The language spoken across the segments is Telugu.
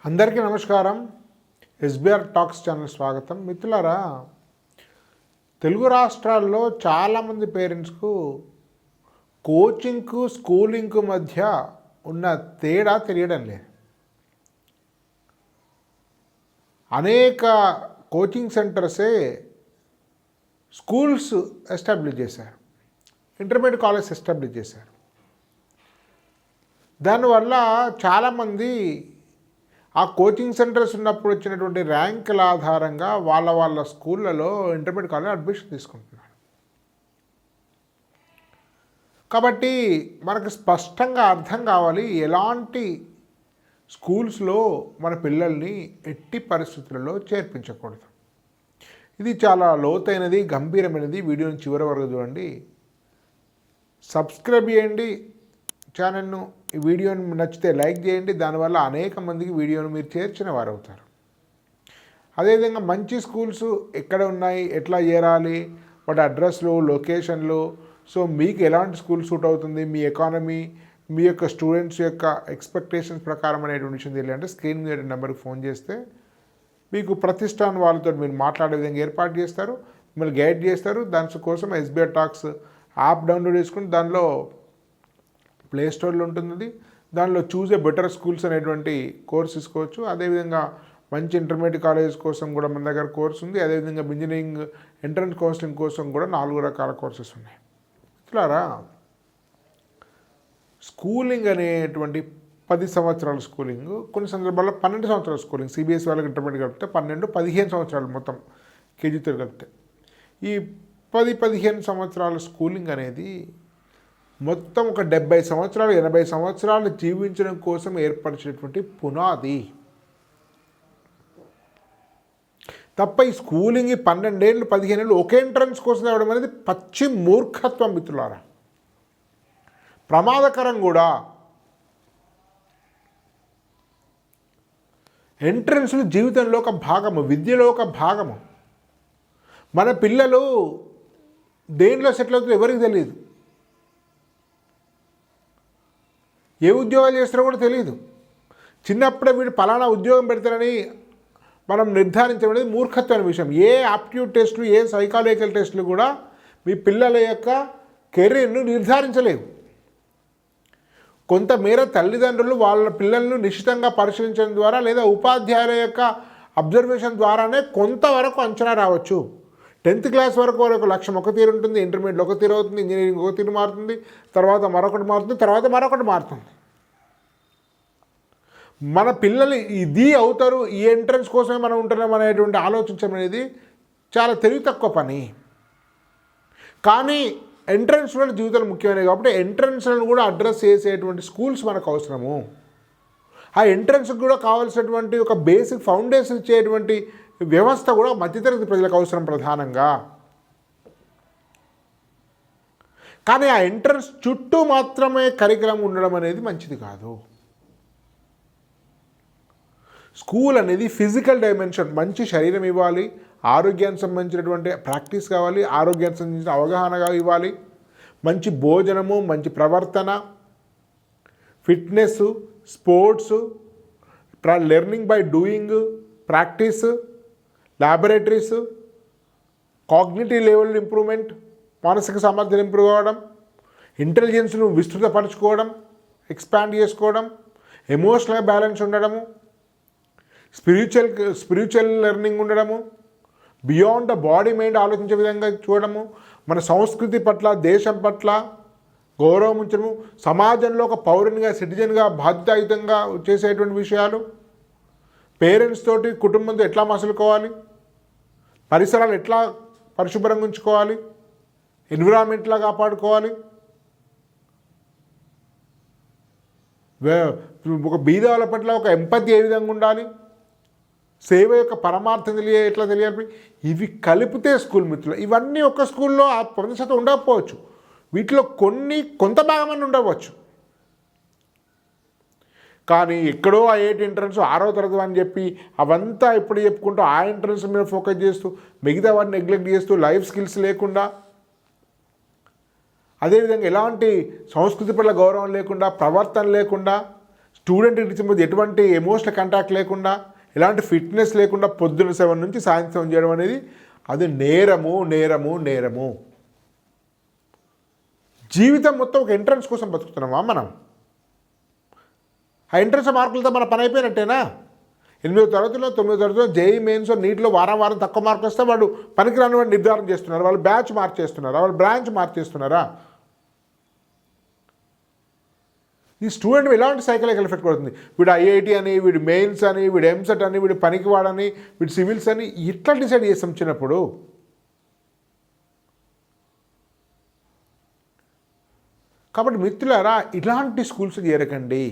అందరికీ నమస్కారం. ఎస్బీఆర్ టాక్స్ ఛానల్ స్వాగతం. మిత్రులారా, తెలుగు రాష్ట్రాల్లో చాలామంది పేరెంట్స్కు కోచింగ్కు స్కూలింగ్కు మధ్య ఉన్న తేడా తెలియడం లేదు. అనేక కోచింగ్ సెంటర్సే స్కూల్స్ ఎస్టాబ్లిష్ చేశారు, ఇంటర్మీడియట్ కాలేజ్ ఎస్టాబ్లిష్ చేశారు. దానివల్ల చాలామంది ఆ కోచింగ్ సెంటర్స్ ఉన్నప్పుడు వచ్చినటువంటి ర్యాంకుల ఆధారంగా వాళ్ళ స్కూళ్ళలో ఇంటర్మీడియట్ కాలేజ్ అడ్మిషన్ తీసుకుంటున్నారు. కాబట్టి మనకు స్పష్టంగా అర్థం కావాలి, ఎలాంటి స్కూల్స్లో మన పిల్లల్ని ఎట్టి పరిస్థితులలో చేర్పించకూడదు. ఇది చాలా లోతైనది, గంభీరమైనది. వీడియోని చివరి వరకు చూడండి. సబ్స్క్రైబ్ చేయండి ఛానల్ను. ఈ వీడియోని నచ్చితే లైక్ చేయండి. దానివల్ల అనేక మందికి వీడియోను మీరు చేర్చిన వారు అవుతారు. అదేవిధంగా మంచి స్కూల్స్ ఎక్కడ ఉన్నాయి, ఎట్లా చేరాలి, వాటి అడ్రస్లు, లొకేషన్లు, సో మీకు ఎలాంటి స్కూల్ సూట్ అవుతుంది, మీ ఎకానమీ, మీ యొక్క స్టూడెంట్స్ యొక్క ఎక్స్పెక్టేషన్స్ ప్రకారం అనేటువంటి విషయం తెలియాలంటే స్క్రీన్ మీద నెంబర్కి ఫోన్ చేస్తే మీకు ప్రతిష్టాన్ వాళ్ళతో మీరు మాట్లాడే విధంగా ఏర్పాటు చేస్తారు, మిమ్మల్ని గైడ్ చేస్తారు. దానికోసం ఎస్బీఆర్ టాక్స్ యాప్ డౌన్లోడ్ చేసుకుని దానిలో ప్లే స్టోర్లో ఉంటుంది. దానిలో చూసే బెటర్ స్కూల్స్ అనేటువంటి కోర్స్ తీసుకోవచ్చు. అదేవిధంగా మంచి ఇంటర్మీడియట్ కాలేజ్ కోసం కూడా మన దగ్గర కోర్స్ ఉంది. అదేవిధంగా ఇంజనీరింగ్ ఎంట్రన్స్ కౌన్సిలింగ్ కోసం కూడా 4 రకాల కోర్సెస్ ఉన్నాయి. ఇట్లారా స్కూలింగ్ అనేటువంటి 10 సంవత్సరాల స్కూలింగ్, కొన్ని సందర్భాల్లో 12 సంవత్సరాల స్కూలింగ్, సిబిఎస్ఈ వాళ్ళకి ఇంటర్మీడియట్ కలిపితే 12-15 సంవత్సరాలు మొత్తం కేజీతో కలిపితే. ఈ 10-15 సంవత్సరాల స్కూలింగ్ అనేది మొత్తం ఒక 70 సంవత్సరాలు 80 సంవత్సరాలు జీవించడం కోసం ఏర్పరిచినటువంటి పునాది తప్ప ఈ స్కూలింగ్ 12 ఏళ్ళు 15 ఏళ్ళు ఒకే ఎంట్రన్స్ కోసం రావడం అనేది పచ్చి మూర్ఖత్వం మిత్రులారా, ప్రమాదకరం కూడా. ఎంట్రన్స్లు జీవితంలో ఒక భాగము, విద్యలో ఒక భాగము. మన పిల్లలు దేనిలో సెటిల్ అవుతుందో ఎవరికి తెలియదు, ఏ ఉద్యోగాలు చేస్తారో కూడా తెలియదు. చిన్నప్పుడే వీడు పలానా ఉద్యోగం పెడతారని మనం నిర్ధారించడం అనేది మూర్ఖత్వమైన విషయం. ఏ ఆప్టిట్యూడ్ టెస్టులు, ఏ సైకాలజికల్ టెస్టులు కూడా మీ పిల్లల యొక్క కెరీర్ను నిర్ధారించలేవు. కొంతమేర తల్లిదండ్రులు వాళ్ళ పిల్లలను నిశ్చితంగా పరిశీలించడం ద్వారా లేదా ఉపాధ్యాయుల యొక్క అబ్జర్వేషన్ ద్వారానే కొంతవరకు అంచనా రావచ్చు. 10th క్లాస్ వరకు ఒక లక్ష్యం ఒక తీరు ఉంటుంది, ఇంటర్మీడియట్ ఒక తీరు అవుతుంది, ఇంజనీరింగ్ ఒక తీరు మారుతుంది, తర్వాత మరొకటి మారుతుంది, తర్వాత మరొకటి మారుతుంది. మన పిల్లలు ఇది అవుతారు, ఈ ఎంట్రన్స్ కోసమే మనం ఉంటున్నాం అనేటువంటి ఆలోచించడం అనేది చాలా తెలివి తక్కువ పని. కానీ ఎంట్రన్స్లో జీవితాలు ముఖ్యమైనవి కాబట్టి ఎంట్రన్స్లను కూడా అడ్రస్ చేసేటువంటి స్కూల్స్ మనకు అవసరము. ఆ ఎంట్రన్స్కి కూడా కావాల్సినటువంటి ఒక బేసిక్ ఫౌండేషన్ ఇచ్చేటువంటి వ్యవస్థ కూడా మధ్యతరగతి ప్రజలకు అవసరం ప్రధానంగా. కానీ ఆ ఎంట్రన్స్ చుట్టూ మాత్రమే కరికులం ఉండడం అనేది మంచిది కాదు. స్కూల్ అనేది ఫిజికల్ డైమెన్షన్, మంచి శరీరం ఇవ్వాలి, ఆరోగ్యానికి సంబంధించినటువంటి ప్రాక్టీస్ కావాలి, ఆరోగ్యానికి సంబంధించిన అవగాహనగా ఇవ్వాలి, మంచి భోజనము, మంచి ప్రవర్తన, fitness, sports, learning by doing, practice, laboratories, cognitive level improvement, మానసిక సామర్థ్యం ఇంప్రూవ్ అవ్వడం, ఇంటెలిజెన్స్ను విస్తృతపరచుకోవడం, ఎక్స్పాండ్ చేసుకోవడం, ఎమోషనల్ బ్యాలెన్స్ ఉండడము, స్పిరిచువల్ లెర్నింగ్ ఉండడము, బియాండ్ ద బాడీ మైండ్ ఆలోచించే విధంగా చూడడము, మన సంస్కృతి పట్ల, దేశం పట్ల గౌరవం ఉంచడము, సమాజంలో ఒక పౌరునిగా, సిటిజన్గా బాధ్యతాయుతంగా చేసేటువంటి విషయాలు, పేరెంట్స్ తోటి కుటుంబంతో ఎట్లా మసులుకోవాలి, పరిసరాలు ఎట్లా పరిశుభ్రంగా ఉంచుకోవాలి, ఎన్విరాన్మెంట్లా కాపాడుకోవాలి, ఒక బీదవాళ్ళ పట్ల ఒక ఎంపతి ఏ విధంగా ఉండాలి, సేవ యొక్క పరమార్థం ఎట్లా తెలియాలి, ఇవి కలిపితే స్కూల్ మిత్రులు. ఇవన్నీ ఒక స్కూల్లో ఆ 100% ఉండకపోవచ్చు, వీటిలో కొంత భాగమని ఉండవచ్చు. కానీ ఎక్కడో ఆ 8 ఎంట్రన్స్ 6వ తరగతి అని చెప్పి అవంతా ఇప్పుడు చెప్పుకుంటూ ఆ ఎంట్రన్స్ మీద ఫోకస్ చేస్తూ మిగతా వాటిని నెగ్లెక్ట్ చేస్తూ లైఫ్ స్కిల్స్ లేకుండా, అదేవిధంగా ఎలాంటి సంస్కృతి పట్ల గౌరవం లేకుండా, ప్రవర్తన లేకుండా, స్టూడెంట్ టీచర్ మధ్య ఎటువంటి ఎమోషనల్ కాంటాక్ట్ లేకుండా, ఎలాంటి ఫిట్నెస్ లేకుండా పొద్దున్న 7 నుంచి సాయంత్రం చేయడం అనేది అది నేరము నేరము నేరము. జీవితం మొత్తం ఒక ఎంట్రన్స్ కోసం బతుకుతున్నామా మనం? ఆ ఎంట్రన్స్ మార్కులతో మన పని అయిపోయినట్టేనా? 8వ తరగతిలో 9వ తరగతిలో జేఈ మెయిన్స్ నీటిలో వారం తక్కువ మార్కులు వస్తే వాడు పనికిరాని వాడు నిర్ధారణ చేస్తున్నారు, వాళ్ళు బ్యాచ్ మార్చేస్తున్నారా, వాళ్ళు బ్రాంచ్ మార్చేస్తున్నారా? ఈ స్టూడెంట్ ఎలాంటి సైకలాజికల్ ఎఫెక్ట్ పడుతుంది? వీడు ఐఐటి అని, వీడు మెయిన్స్ అని, వీడు ఎంసెట్ అని, వీడు పనికివాడని, వీడు సివిల్స్ అని ఇట్లా డిసైడ్ చేస్తాం చిన్నప్పుడు. కాబట్టి మిత్రులారా, ఇలాంటి స్కూల్స్ చేరకండి.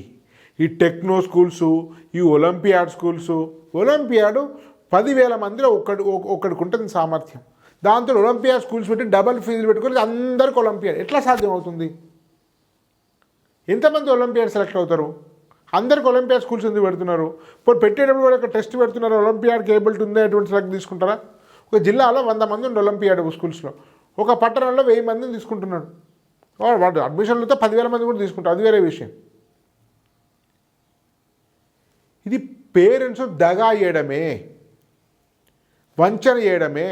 ఈ టెక్నో స్కూల్సు, ఈ ఒలింపియాడ్ స్కూల్సు, ఒలింపియాడు 10,000 మందిలో ఒక్కడికి ఉంటుంది సామర్థ్యం. దాంతో ఒలింపియాడ్ స్కూల్స్ పెట్టి డబల్ ఫీజులు పెట్టుకొని అందరికీ ఒలింపియాడ్ ఎట్లా సాధ్యం అవుతుంది? ఎంతమంది ఒలింపియాడ్ సెలెక్ట్ అవుతారు? అందరికి ఒలింపియాడ్ స్కూల్స్ ఎందుకు పెడుతున్నారు? ఇప్పుడు పెట్టేటప్పుడు కూడా ఒక టెస్ట్ పెడుతున్నారు, ఒలింపియాడ్కి ఏబిలిటీ ఉందా అటువంటి సెలెక్ట్ తీసుకుంటారా? ఒక జిల్లాలో 100 మంది ఉండే ఒలింపియాడ్ స్కూల్స్లో, ఒక పట్టణంలో 1000 మందిని తీసుకుంటున్నాడు. వాడు అడ్మిషన్లతో 10,000 మంది కూడా తీసుకుంటారు, అది వేరే విషయం. ఇది పేరెంట్స్ దగా చేయడమే, వంచన చేయడమే,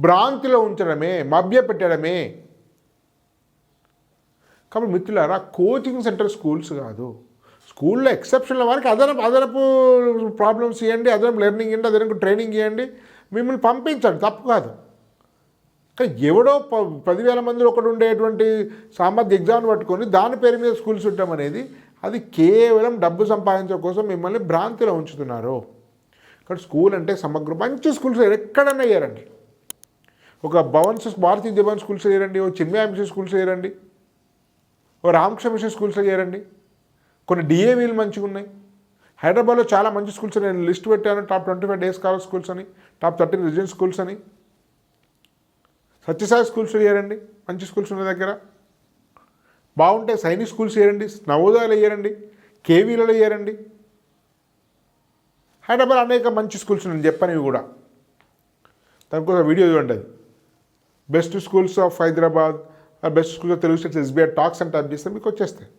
భ్రాంతిలో ఉంచడమే, మభ్యపెట్టడమే. కాబట్టి మిత్రులారా, కోచింగ్ సెంటర్ స్కూల్స్ కాదు. స్కూల్లో ఎక్సెప్షన్ల వారికి అదనపు ప్రాబ్లమ్స్ ఇవ్వండి, అదనపు లెర్నింగ్ ఇవ్వండి, అదనపు ట్రైనింగ్ ఇవ్వండి, మిమ్మల్ని పంపించండి, తప్పు కాదు. కానీ ఎవడో 10,000 మంది ఒకటి ఉండేటువంటి సామర్థ్య ఎగ్జామ్ పట్టుకొని దాని పేరు మీద స్కూల్స్ ఉండడం అనేది అది కేవలం డబ్బు సంపాదించడం కోసం మిమ్మల్ని భ్రాంతిలో ఉంచుతున్నారు. ఇక్కడ స్కూల్ అంటే సమగ్ర మంచి స్కూల్స్ ఎక్కడన్నా వేయరండి. ఒక భారతీయ విద్యాభవన్ స్కూల్స్ వేయరండి, ఓ చిన్మయ మిషన్ స్కూల్స్ వేయరండి, ఓ రామకృష్ణ మిషన్ స్కూల్స్ వేయరండి. కొన్ని డిఏవీలు మంచిగా ఉన్నాయి. హైదరాబాద్లో చాలా మంచి స్కూల్స్ నేను లిస్ట్ పెట్టాను, టాప్ 25 డేస్ స్కాలర్ స్కూల్స్ అని, టాప్ 13 రెసిడెన్స్ స్కూల్స్ అని. సత్యసాయి స్కూల్స్ వేయరండి, మంచి స్కూల్స్ ఉన్న దగ్గర బాగుంటాయి. సైనిక్ స్కూల్స్ వేయరండి, నవోదయాలు వేయరండి, కేవీలలో వేయరండి. హైదరాబాద్ అనేక మంచి స్కూల్స్ నేను చెప్పాను, ఇవి కూడా దానికోసం వీడియో చూడండి. Best schools of Hyderabad, best schools of Telugu states SBI talks అని టైప్ చేస్తే మీకు వచ్చేస్తాయి.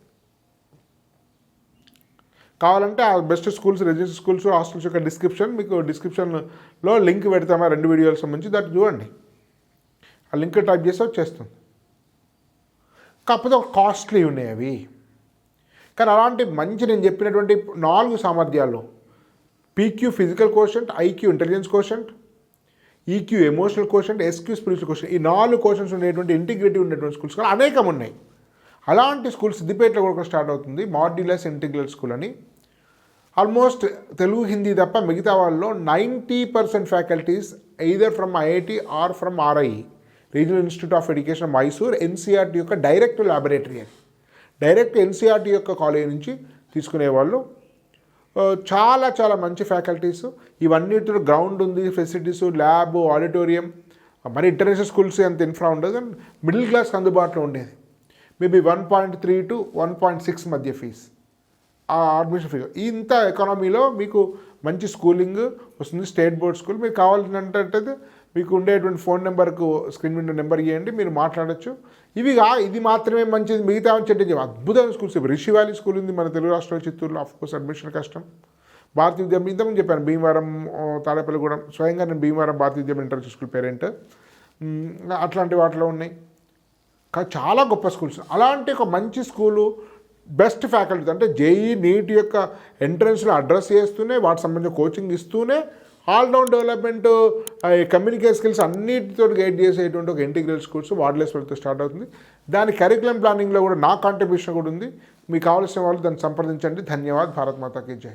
కావాలంటే ఆ best schools, residential schools, hostels యొక్క డిస్క్రిప్షన్లో లింక్ పెడతామా 2 వీడియోల సంబంధించి, దాన్ని చూడండి. ఆ లింక్ టైప్ చేస్తే వచ్చేస్తుంది. కాకపోతే ఒక కాస్ట్లీ ఉన్నాయి అవి. కానీ అలాంటి మంచి నేను చెప్పినటువంటి 4 సామర్థ్యాల్లో PQ physical quotient, IQ intelligence quotient, EQ emotional quotient, SQ spiritual quotient, ఈ 4 కోషెంట్స్ ఉండేటువంటి ఇంటిగ్రేటివ్ ఉండేటువంటి స్కూల్స్ కూడా అనేకం ఉన్నాయి. అలాంటి స్కూల్ సిద్దిపేటలో కూడా స్టార్ట్ అవుతుంది, మాడ్యులస్ ఇంటిగ్రల్ స్కూల్ అని. ఆల్మోస్ట్ తెలుగు హిందీ తప్ప మిగతా వాళ్ళలో 90% faculties either from IIT or from RI, Regional Institute of Education Mysore, NCERT యొక్క డైరెక్ట్ ల్యాబొరేటరీ అని, డైరెక్ట్ ఎన్సీఆర్టీ యొక్క కాలేజ్ నుంచి తీసుకునేవాళ్ళు. చాలా చాలా మంచి ఫ్యాకల్టీస్. ఇవన్నిటిలో గ్రౌండ్ ఉంది, ఫెసిలిటీస్, ల్యాబ్, ఆడిటోరియం. మరి ఇంటర్నేషనల్ స్కూల్స్ అంత ఇన్ఫ్రా ఉండదు, అండ్ మిడిల్ క్లాస్కి అందుబాటులో ఉండేది. మేబీ 1.3 to 1.6 మధ్య ఫీజు ఆ అడ్మిషన్ ఫీ. ఇంత ఎకానమీలో మీకు మంచి స్కూలింగ్ వస్తుంది, స్టేట్ బోర్డ్ స్కూల్. మీకు కావాల్సినట్టయితే మీకు ఉండేటువంటి ఫోన్ నెంబర్కు స్క్రీన్ మీద నెంబర్ ఇవ్వండి, మీరు మాట్లాడచ్చు. ఇది మాత్రమే మంచిది, మిగతా చెట్టు అద్భుతమైన స్కూల్స్. రిషి వ్యాలీ స్కూల్ ఉంది మన తెలుగు రాష్ట్రంలో, చిత్తూరులో. ఆఫ్కోర్స్ అడ్మిషన్ కష్టం. భారతీయ విద్యాభవన్ ఇంతకుముందు చెప్పాను, భీమవరం, తాడేపల్లిగూడెం. స్వయంగా నేను భీమవరం భారతీయ విద్యాభవన్ ఇంటర్నేషనల్ స్కూల్ పేరెంట్. అట్లాంటి వాటిలో ఉన్నాయి. చాలా గొప్ప స్కూల్స్. అలాంటి ఒక మంచి స్కూలు, బెస్ట్ ఫ్యాకల్టీ, అంటే జేఈ నీట్ యొక్క ఎంట్రన్స్లో అడ్రస్ చేస్తూనే వాటికి సంబంధించిన కోచింగ్ ఇస్తూనే ఆల్రౌండ్ డెవలప్మెంట్, కమ్యూనికేషన్ స్కిల్స్ అన్నిటితో గైడ్ చేసేటువంటి ఒక ఇంటిగ్రల్ స్కూల్స్ వార్డ్లెస్తో స్టార్ట్ అవుతుంది. దాని కరికులం ప్లానింగ్లో కూడా నా కాంట్రిబ్యూషన్ కూడా ఉంది. మీకు కావాల్సిన వాళ్ళు దాన్ని సంప్రదించండి. ధన్యవాద్. భారత్ మాతాకి జై.